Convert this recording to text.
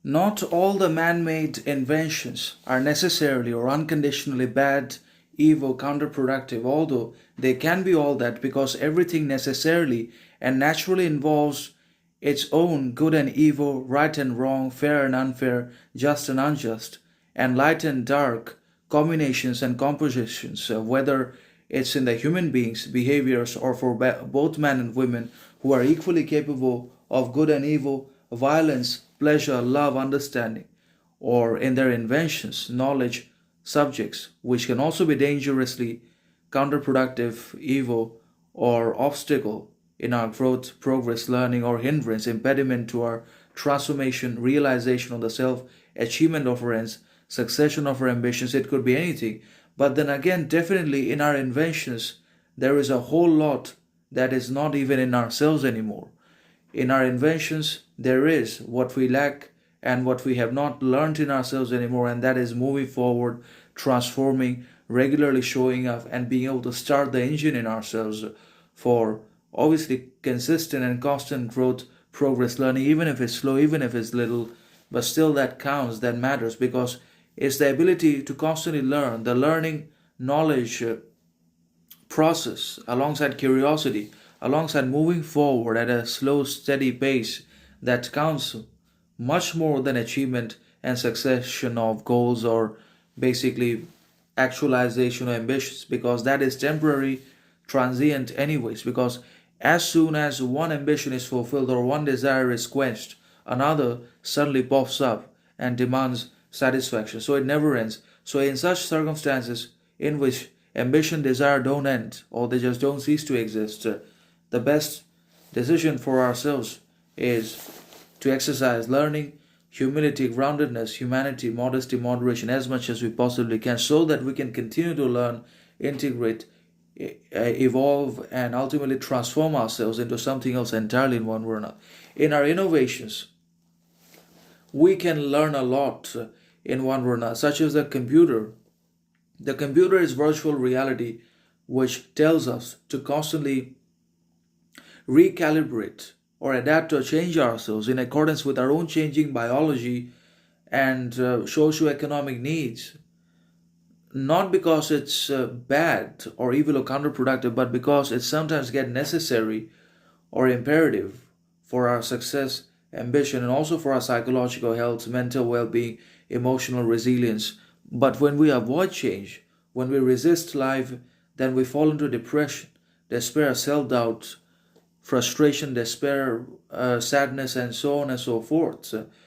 Not all the man made inventions are necessarily or unconditionally bad, evil, counterproductive, although they can be all that because everything necessarily and naturally involves its own good and evil, right and wrong, fair and unfair, just and unjust, and light and dark combinations and compositions, whether it's in the human beings' behaviors or for both men and women who are equally capable of good and evil, violence, pleasure, love, understanding, or in their inventions, knowledge, subjects, which can also be dangerously counterproductive, evil, or obstacle in our growth, progress, learning, or hindrance, impediment to our transformation, realization of the self, achievement of our ends, succession of our ambitions. It could be anything. But then again, definitely in our inventions, there is a whole lot that is not even in ourselves anymore. In our inventions, there is what we lack and what we have not learned in ourselves anymore, and that is moving forward, transforming, regularly showing up, and being able to start the engine in ourselves for obviously consistent and constant growth, progress, learning, even if it's slow, even if it's little, but still that counts, that matters because it's the ability to constantly learn, the learning, knowledge, process alongside curiosity, alongside moving forward at a slow, steady pace that counts much more than achievement and succession of goals or basically actualization of ambitions because that is temporary, transient, anyways. Because as soon as one ambition is fulfilled or one desire is quenched, another suddenly pops up and demands satisfaction. So it never ends. So, in such circumstances in which ambition, desire don't end or they just don't cease to exist, the best decision for ourselves is to exercise learning, humility, groundedness, humanity, modesty, moderation as much as we possibly can so that we can continue to learn, integrate, evolve, and ultimately transform ourselves into something else entirely in one way or another. In our innovations, we can learn a lot in one way or another, such as the computer. The computer is virtual reality, which tells us to constantly recalibrate or adapt or change ourselves in accordance with our own changing biology and socio-economic needs, not because it's bad or evil or counterproductive, but because it sometimes get necessary or imperative for our success, ambition, and also for our psychological health, mental well-being, emotional resilience. But when we avoid change, when we resist life, then we fall into depression, despair, self-doubt, frustration, despair, sadness, and so on and so forth.